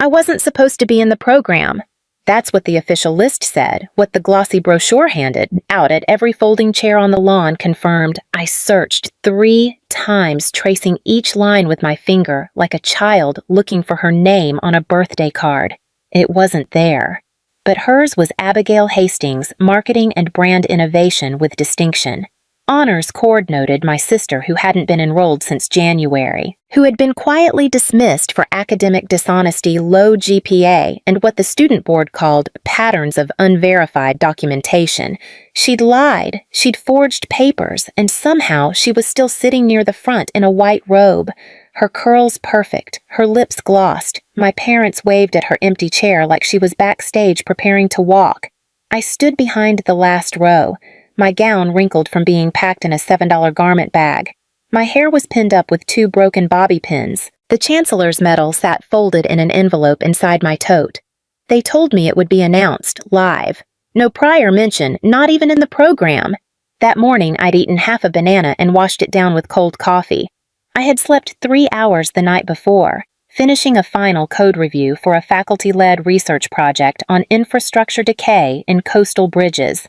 I wasn't supposed to be in the program. That's what the official list said. What the glossy brochure handed out at every folding chair on the lawn confirmed. I searched 3 times, tracing each line with my finger like a child looking for her name on a birthday card. It wasn't there. But hers was Abigail Hastings, Marketing and Brand Innovation with Distinction. Honors Cord noted my sister, who hadn't been enrolled since January, who had been quietly dismissed for academic dishonesty, low GPA, and what the student board called patterns of unverified documentation. She'd lied, she'd forged papers, and somehow she was still sitting near the front in a white robe. Her curls perfect, her lips glossed. My parents waved at her empty chair like she was backstage preparing to walk. I stood behind the last row, my gown wrinkled from being packed in a $7 garment bag. My hair was pinned up with 2 broken bobby pins. The chancellor's medal sat folded in an envelope inside my tote. They told me it would be announced live. No prior mention, not even in the program. That morning, I'd eaten half a banana and washed it down with cold coffee. I had slept 3 hours the night before, finishing a final code review for a faculty-led research project on infrastructure decay in coastal bridges.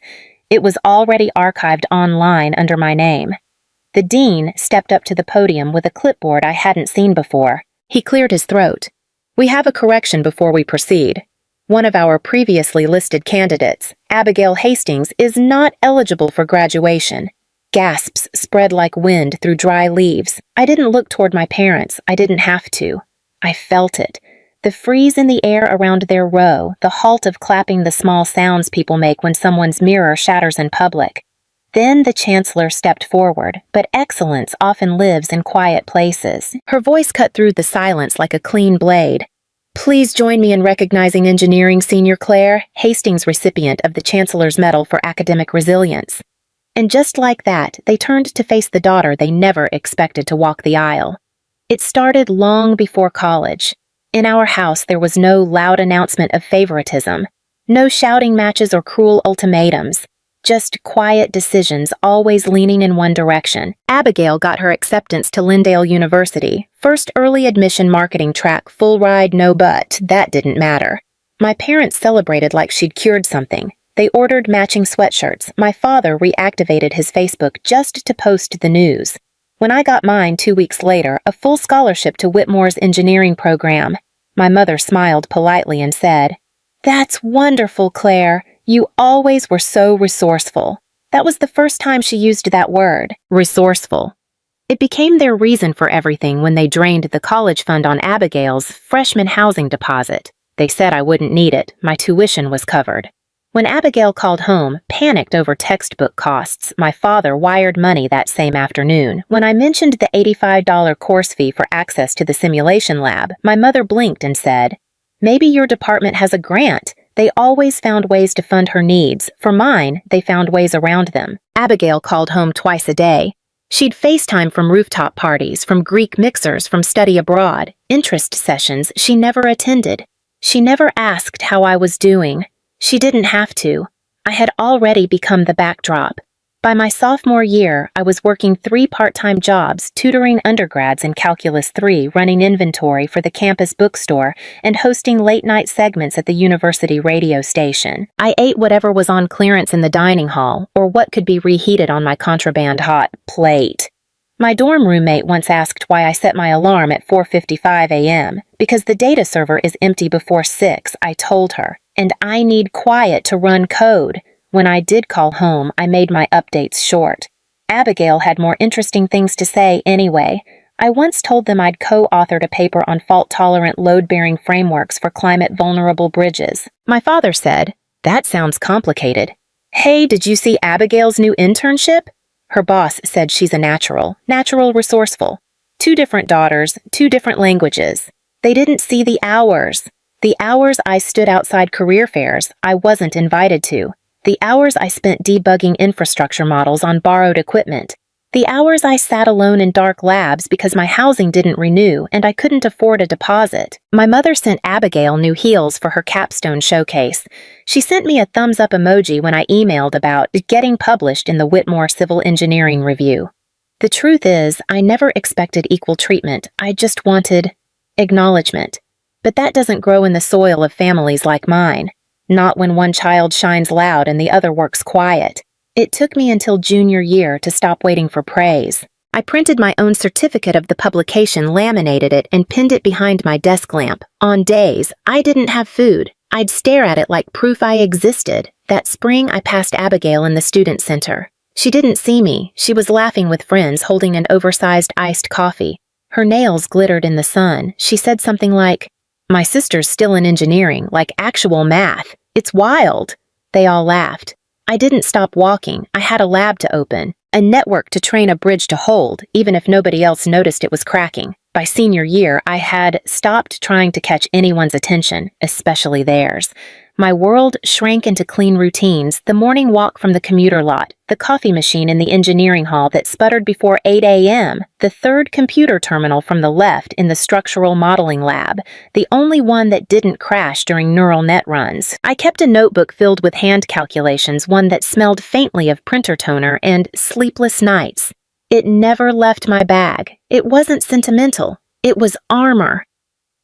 It was already archived online under my name. The dean stepped up to the podium with a clipboard I hadn't seen before. He cleared his throat. "We have a correction before we proceed. One of our previously listed candidates, Abigail Hastings, is not eligible for graduation." Gasps spread like wind through dry leaves. I didn't look toward my parents. I didn't have to. I felt it. The freeze in the air around their row, the halt of clapping, the small sounds people make when someone's mirror shatters in public. Then the chancellor stepped forward, but excellence often lives in quiet places. Her voice cut through the silence like a clean blade. "Please join me in recognizing engineering senior Claire, Hastings recipient of the Chancellor's Medal for Academic Resilience." And just like that, they turned to face the daughter they never expected to walk the aisle. It started long before college. In our house, there was no loud announcement of favoritism, no shouting matches or cruel ultimatums, just quiet decisions always leaning in one direction. Abigail got her acceptance to Lindale University, first early admission marketing track, full ride, no but. That didn't matter. My parents celebrated like she'd cured something. They ordered matching sweatshirts. My father reactivated his Facebook just to post the news. When I got mine 2 weeks later, a full scholarship to Whitmore's engineering program, my mother smiled politely and said, "That's wonderful, Claire. You always were so resourceful." That was the first time she used that word, resourceful. It became their reason for everything when they drained the college fund on Abigail's freshman housing deposit. They said I wouldn't need it. My tuition was covered. When Abigail called home, panicked over textbook costs, my father wired money that same afternoon. When I mentioned the $85 course fee for access to the simulation lab, my mother blinked and said, "Maybe your department has a grant." They always found ways to fund her needs. For mine, they found ways around them. Abigail called home twice a day. She'd FaceTime from rooftop parties, from Greek mixers, from study abroad, interest sessions she never attended. She never asked how I was doing. She didn't have to. I had already become the backdrop. By my sophomore year, I was working 3 part-time jobs, tutoring undergrads in Calculus 3, running inventory for the campus bookstore, and hosting late-night segments at the university radio station. I ate whatever was on clearance in the dining hall, or what could be reheated on my contraband hot plate. My dorm roommate once asked why I set my alarm at 4:55 a.m. Because the data server is empty before 6, I told her. And I need quiet to run code. When I did call home, I made my updates short. Abigail had more interesting things to say anyway. I once told them I'd co-authored a paper on fault-tolerant load-bearing frameworks for climate-vulnerable bridges. My father said, "That sounds complicated." "Hey, did you see Abigail's new internship?" Her boss said she's a natural resourceful. 2 different daughters, 2 different languages. They didn't see the hours. The hours I stood outside career fairs I wasn't invited to. The hours I spent debugging infrastructure models on borrowed equipment. The hours I sat alone in dark labs because my housing didn't renew and I couldn't afford a deposit. My mother sent Abigail new heels for her capstone showcase. She sent me a thumbs-up emoji when I emailed about getting published in the Whitmore Civil Engineering Review. The truth is, I never expected equal treatment. I just wanted acknowledgement. But that doesn't grow in the soil of families like mine. Not when one child shines loud and the other works quiet. It took me until junior year to stop waiting for praise. I printed my own certificate of the publication, laminated it, and pinned it behind my desk lamp. On days I didn't have food, I'd stare at it like proof I existed. That spring, I passed Abigail in the student center. She didn't see me. She was laughing with friends, holding an oversized iced coffee. Her nails glittered in the sun. She said something like, "My sister's still in engineering, like actual math. It's wild." They all laughed. I didn't stop walking. I had a lab to open, a network to train a bridge to hold, even if nobody else noticed it was cracking. By senior year, I had stopped trying to catch anyone's attention, especially theirs. My world shrank into clean routines: the morning walk from the commuter lot, the coffee machine in the engineering hall that sputtered before 8 a.m., the third computer terminal from the left in the structural modeling lab, the only one that didn't crash during neural net runs. I kept a notebook filled with hand calculations, one that smelled faintly of printer toner and sleepless nights. It never left my bag. It wasn't sentimental. It was armor.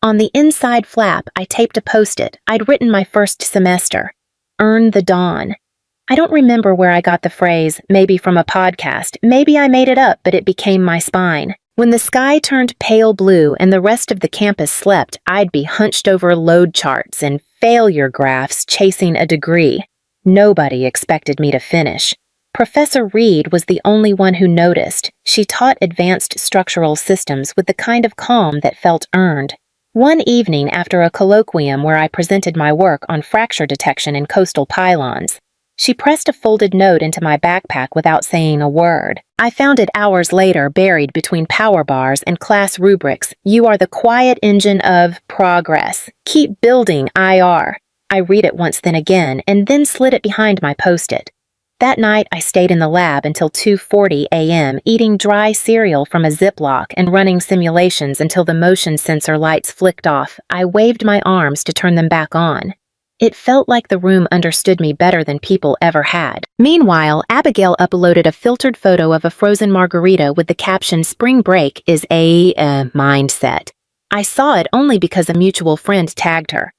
On the inside flap, I taped a post-it I'd written my first semester. Earn the dawn. I don't remember where I got the phrase, maybe from a podcast, maybe I made it up, but it became my spine. When the sky turned pale blue and the rest of the campus slept, I'd be hunched over load charts and failure graphs chasing a degree. Nobody expected me to finish. Professor Reed was the only one who noticed. She taught advanced structural systems with the kind of calm that felt earned. One evening after a colloquium where I presented my work on fracture detection in coastal pylons, she pressed a folded note into my backpack without saying a word. I found it hours later, buried between power bars and class rubrics. "You are the quiet engine of progress. Keep building, IR." I read it once, then again, and then slid it behind my post-it. That night, I stayed in the lab until 2:40 a.m., eating dry cereal from a Ziploc and running simulations until the motion sensor lights flicked off. I waved my arms to turn them back on. It felt like the room understood me better than people ever had. Meanwhile, Abigail uploaded a filtered photo of a frozen margarita with the caption, "Spring break is a mindset." I saw it only because a mutual friend tagged her.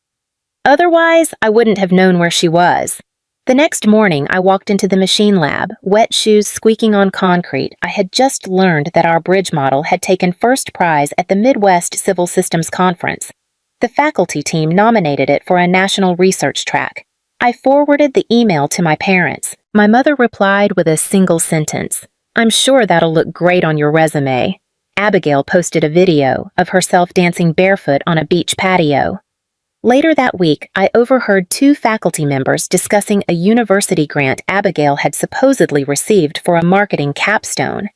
Otherwise, I wouldn't have known where she was. The next morning, I walked into the machine lab, wet shoes squeaking on concrete. I had just learned that our bridge model had taken first prize at the Midwest Civil Systems Conference. The faculty team nominated it for a national research track. I forwarded the email to my parents. My mother replied with a single sentence, "I'm sure that'll look great on your resume." Abigail posted a video of herself dancing barefoot on a beach patio. Later that week, I overheard two faculty members discussing a university grant Abigail had supposedly received for a marketing capstone.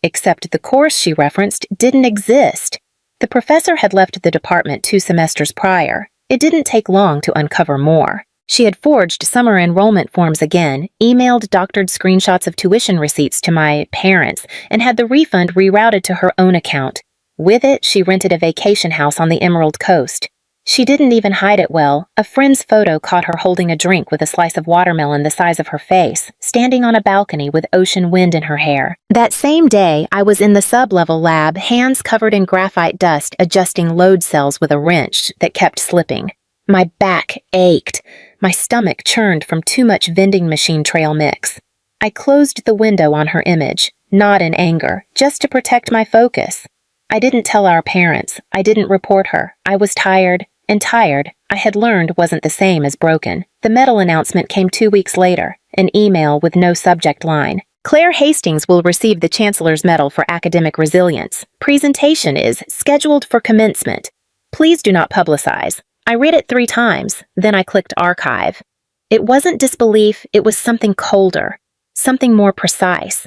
Except the course she referenced didn't exist. The professor had left the department 2 semesters prior. It didn't take long to uncover more. She had forged summer enrollment forms again, emailed doctored screenshots of tuition receipts to my parents, and had the refund rerouted to her own account. With it, she rented a vacation house on the Emerald Coast. She didn't even hide it well. A friend's photo caught her holding a drink with a slice of watermelon the size of her face, standing on a balcony with ocean wind in her hair. That same day, I was in the sub-level lab, hands covered in graphite dust, adjusting load cells with a wrench that kept slipping. My back ached. My stomach churned from too much vending machine trail mix. I closed the window on her image, not in anger, just to protect my focus. I didn't tell our parents. I didn't report her. I was tired. And tired, I had learned, wasn't the same as broken. The medal announcement came 2 weeks later, an email with no subject line. "Claire Hastings will receive the Chancellor's Medal for Academic Resilience. Presentation is scheduled for commencement. Please do not publicize." I read it 3 times, then I clicked archive. It wasn't disbelief, it was something colder, something more precise.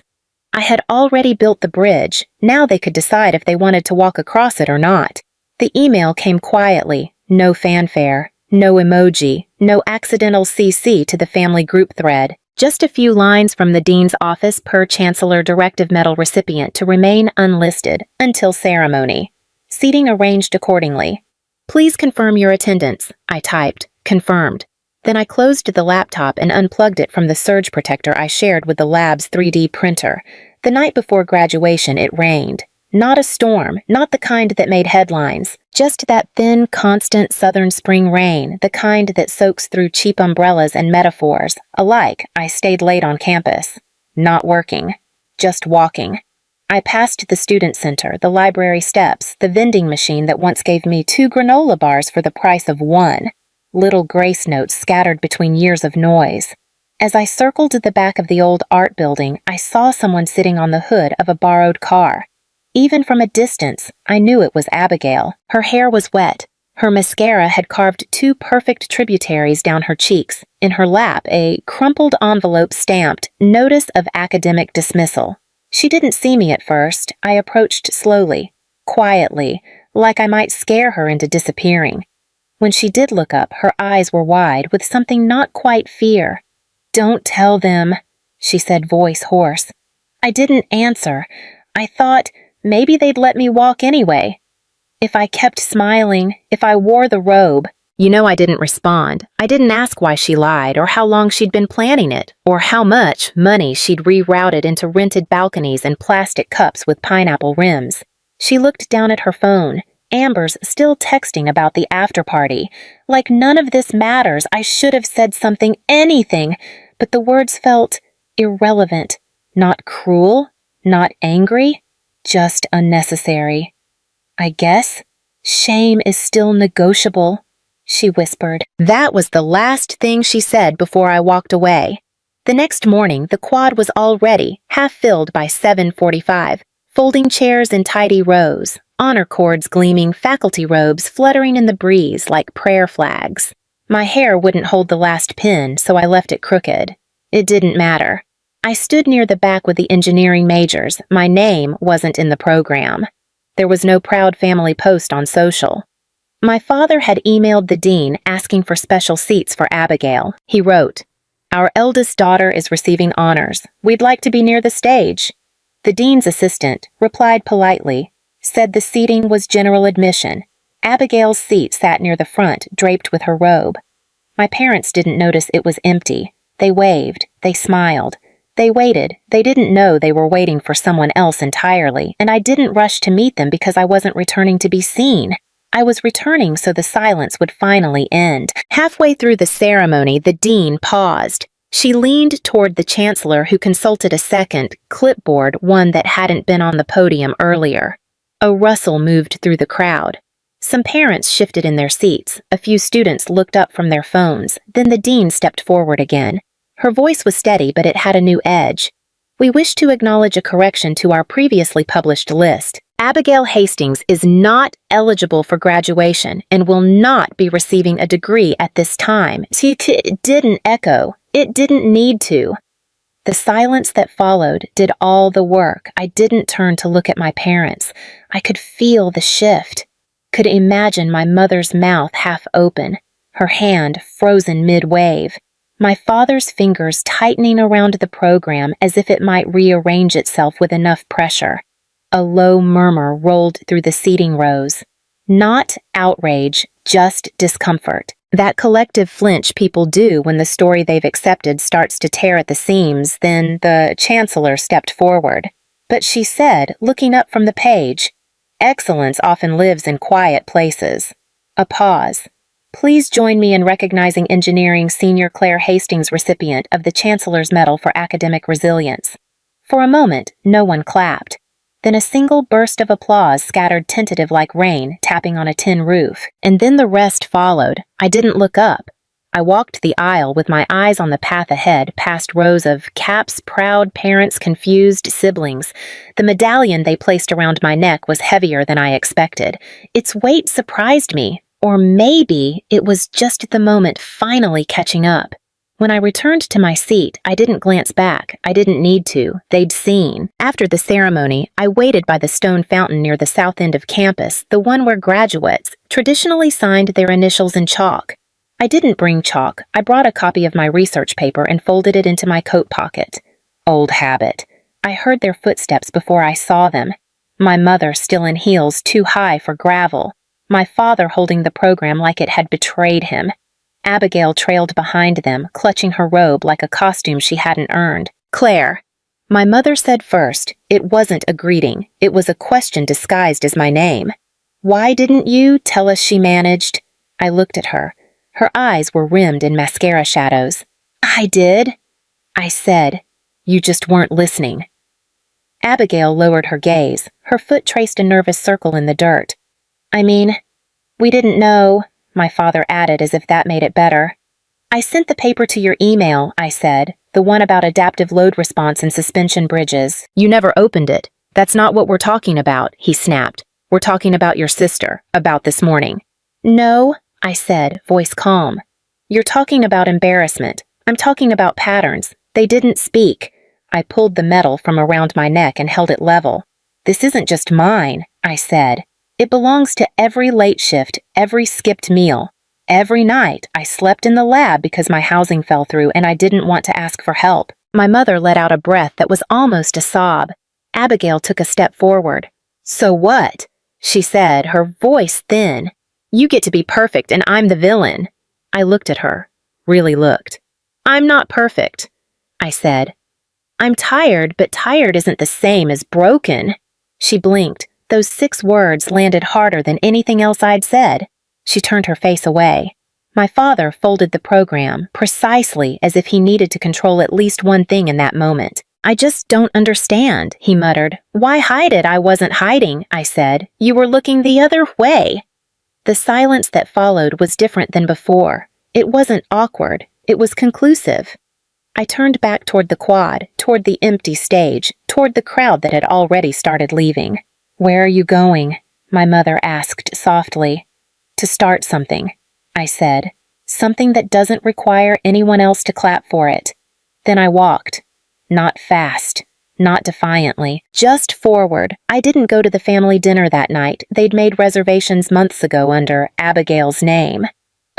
I had already built the bridge. Now they could decide if they wanted to walk across it or not. The email came quietly. No fanfare, no emoji, no accidental CC to the family group thread. Just a few lines from the dean's office per Chancellor Directive Medal recipient to remain unlisted until ceremony. Seating arranged accordingly. "Please confirm your attendance," I typed. Confirmed. Then I closed the laptop and unplugged it from the surge protector I shared with the lab's 3D printer. The night before graduation, it rained. Not a storm, not the kind that made headlines. Just that thin, constant southern spring rain, the kind that soaks through cheap umbrellas and metaphors. Alike, I stayed late on campus. Not working. Just walking. I passed the student center, the library steps, the vending machine that once gave me 2 granola bars for the price of 1. Little grace notes scattered between years of noise. As I circled the back of the old art building, I saw someone sitting on the hood of a borrowed car. Even from a distance, I knew it was Abigail. Her hair was wet. Her mascara had carved 2 perfect tributaries down her cheeks. In her lap, a crumpled envelope stamped, "Notice of Academic Dismissal." She didn't see me at first. I approached slowly, quietly, like I might scare her into disappearing. When she did look up, her eyes were wide with something not quite fear. "Don't tell them," she said, voice hoarse. I didn't answer. I thought maybe they'd let me walk anyway. If I kept smiling, if I wore the robe. I didn't respond. I didn't ask why she lied, or how long she'd been planning it, or how much money she'd rerouted into rented balconies and plastic cups with pineapple rims. She looked down at her phone. Amber's still texting about the after party. Like none of this matters. I should have said something, anything, but the words felt irrelevant. Not cruel, not angry, just unnecessary. "I guess shame is still negotiable," she whispered. That was the last thing she said before I walked away. The next morning, the quad was all ready, half filled by 7:45, folding chairs in tidy rows, honor cords gleaming, faculty robes fluttering in the breeze like prayer flags. My hair wouldn't hold the last pin, so I left it crooked. It didn't matter. I stood near the back with the engineering majors. My name wasn't in the program. There was no proud family post on social. My father had emailed the dean asking for special seats for Abigail. He wrote, "Our eldest daughter is receiving honors. We'd like to be near the stage." The dean's assistant replied politely, said the seating was general admission. Abigail's seat sat near the front, draped with her robe. My parents didn't notice it was empty. They waved. They smiled. They waited. They didn't know they were waiting for someone else entirely, and I didn't rush to meet them because I wasn't returning to be seen. I was returning so the silence would finally end. Halfway through the ceremony, the dean paused. She leaned toward the chancellor, who consulted a second clipboard, one that hadn't been on the podium earlier. A rustle moved through the crowd. Some parents shifted in their seats. A few students looked up from their phones. Then the dean stepped forward again. Her voice was steady, but it had a new edge. "We wish to acknowledge a correction to our previously published list. Abigail Hastings is not eligible for graduation and will not be receiving a degree at this time." It didn't echo. It didn't need to. The silence that followed did all the work. I didn't turn to look at my parents. I could feel the shift. Could imagine my mother's mouth half open, her hand frozen mid-wave. My father's fingers tightening around the program as if it might rearrange itself with enough pressure. A low murmur rolled through the seating rows. Not outrage, just discomfort. That collective flinch people do when the story they've accepted starts to tear at the seams. Then the chancellor stepped forward. But she said, looking up from the page, "Excellence often lives in quiet places." A pause. "Please join me in recognizing Engineering Senior Claire Hastings, recipient of the Chancellor's Medal for Academic Resilience." For a moment, no one clapped. Then a single burst of applause scattered tentative like rain, tapping on a tin roof. And then the rest followed. I didn't look up. I walked the aisle with my eyes on the path ahead, past rows of caps, proud parents, confused siblings. The medallion they placed around my neck was heavier than I expected. Its weight surprised me. Or maybe it was just the moment finally catching up. When I returned to my seat, I didn't glance back. I didn't need to. They'd seen. After the ceremony, I waited by the stone fountain near the south end of campus, the one where graduates traditionally signed their initials in chalk. I didn't bring chalk. I brought a copy of my research paper and folded it into my coat pocket. Old habit. I heard their footsteps before I saw them. My mother still in heels too high for gravel. My father holding the program like it had betrayed him. Abigail trailed behind them, clutching her robe like a costume she hadn't earned. "Claire." My mother said first, it wasn't a greeting, it was a question disguised as my name. Why didn't you tell us, she managed. I looked at her. Her eyes were rimmed in mascara shadows. I did, I said. You just weren't listening. Abigail lowered her gaze. Her foot traced a nervous circle in the dirt. I mean, we didn't know, my father added as if that made it better. I sent the paper to your email, I said, the one about adaptive load response and suspension bridges. You never opened it. That's not what we're talking about, he snapped. We're talking about your sister, about this morning. No, I said, voice calm. You're talking about embarrassment. I'm talking about patterns. They didn't speak. I pulled the medal from around my neck and held it level. This isn't just mine, I said. It belongs to every late shift, every skipped meal. Every night, I slept in the lab because my housing fell through and I didn't want to ask for help. My mother let out a breath that was almost a sob. Abigail took a step forward. So what? She said, her voice thin. You get to be perfect and I'm the villain. I looked at her. Really looked. I'm not perfect, I said. I'm tired, but tired isn't the same as broken. She blinked. Those 6 words landed harder than anything else I'd said. She turned her face away. My father folded the program, precisely as if he needed to control at least one thing in that moment. I just don't understand, he muttered. Why hide it? I wasn't hiding, I said. You were looking the other way. The silence that followed was different than before. It wasn't awkward. It was conclusive. I turned back toward the quad, toward the empty stage, toward the crowd that had already started leaving. Where are you going? My mother asked softly. To start something, I said. Something that doesn't require anyone else to clap for it. Then I walked. Not fast. Not defiantly. Just forward. I didn't go to the family dinner that night. They'd made reservations months ago under Abigail's name.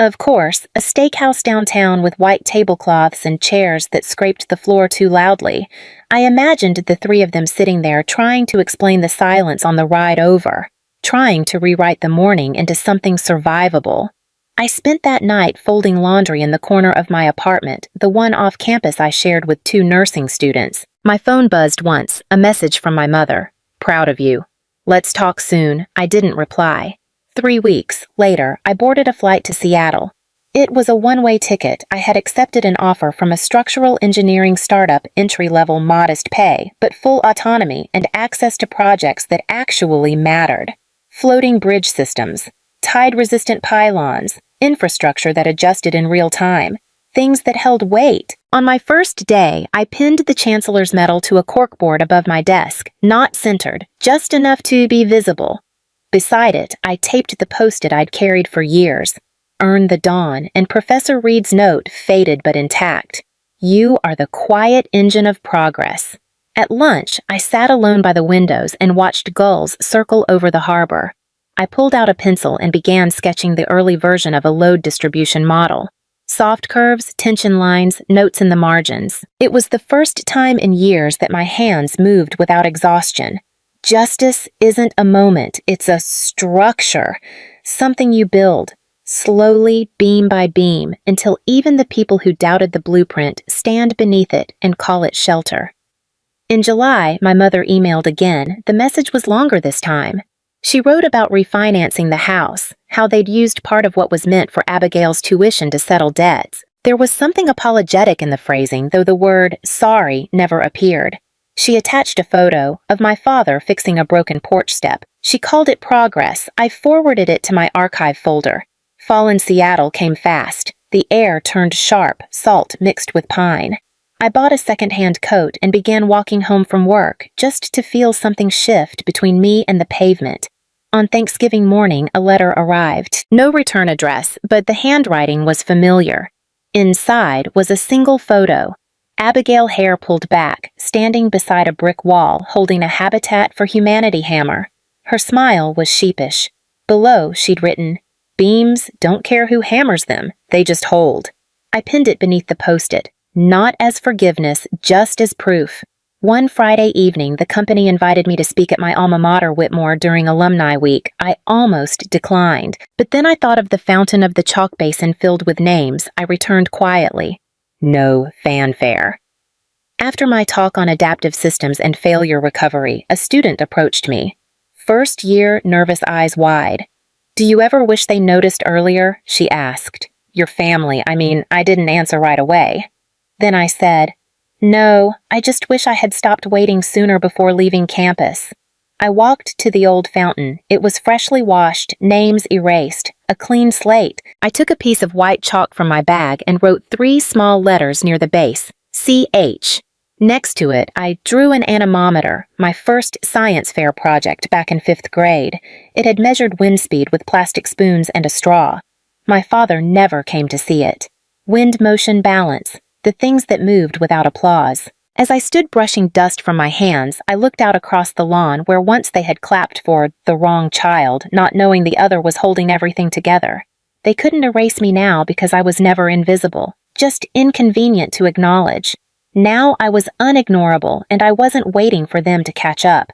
Of course, a steakhouse downtown with white tablecloths and chairs that scraped the floor too loudly. I imagined the 3 of them sitting there trying to explain the silence on the ride over, trying to rewrite the morning into something survivable. I spent that night folding laundry in the corner of my apartment, the one off campus I shared with 2 nursing students. My phone buzzed once, a message from my mother. Proud of you. Let's talk soon. I didn't reply. 3 weeks later, I boarded a flight to Seattle. It was a one-way ticket. I had accepted an offer from a structural engineering startup, entry-level modest pay, but full autonomy and access to projects that actually mattered. Floating bridge systems, tide-resistant pylons, infrastructure that adjusted in real time, things that held weight. On my first day, I pinned the Chancellor's medal to a corkboard above my desk, not centered, just enough to be visible. Beside it, I taped the post-it I'd carried for years. Earn the dawn, and Professor Reed's note, faded but intact. You are the quiet engine of progress. At lunch, I sat alone by the windows and watched gulls circle over the harbor. I pulled out a pencil and began sketching the early version of a load distribution model. Soft curves, tension lines, notes in the margins. It was the first time in years that my hands moved without exhaustion. Justice isn't a moment, it's a structure, something you build, slowly, beam by beam, until even the people who doubted the blueprint stand beneath it and call it shelter. In July, my mother emailed again. The message was longer this time. She wrote about refinancing the house, how they'd used part of what was meant for Abigail's tuition to settle debts. There was something apologetic in the phrasing, though the word sorry never appeared. She attached a photo of my father fixing a broken porch step. She called it progress. I forwarded it to my archive folder. Fall in Seattle came fast. The air turned sharp, salt mixed with pine. I bought a second-hand coat and began walking home from work, just to feel something shift between me and the pavement. On Thanksgiving morning, a letter arrived. No return address, but the handwriting was familiar. Inside was a single photo. Abigail, hair pulled back, standing beside a brick wall, holding a Habitat for Humanity hammer. Her smile was sheepish. Below, she'd written, "Beams don't care who hammers them, they just hold." I pinned it beneath the post-it, not as forgiveness, just as proof. One Friday evening, the company invited me to speak at my alma mater, Whitmore, during Alumni Week. I almost declined, but then I thought of the fountain of the chalk basin filled with names. I returned quietly. No fanfare. After my talk on adaptive systems and failure recovery, a student approached me. First year, nervous eyes wide. "Do you ever wish they noticed earlier?" she asked. "Your family, I didn't answer right away." Then I said, "No, I just wish I had stopped waiting sooner before leaving campus." I walked to the old fountain. It was freshly washed, names erased, a clean slate. I took a piece of white chalk from my bag and wrote 3 small letters near the base, CH. Next to it, I drew an anemometer, my first science fair project back in 5th grade. It had measured wind speed with plastic spoons and a straw. My father never came to see it. Wind motion balance, the things that moved without applause. As I stood brushing dust from my hands, I looked out across the lawn where once they had clapped for the wrong child, not knowing the other was holding everything together. They couldn't erase me now because I was never invisible, just inconvenient to acknowledge. Now I was unignorable, and I wasn't waiting for them to catch up.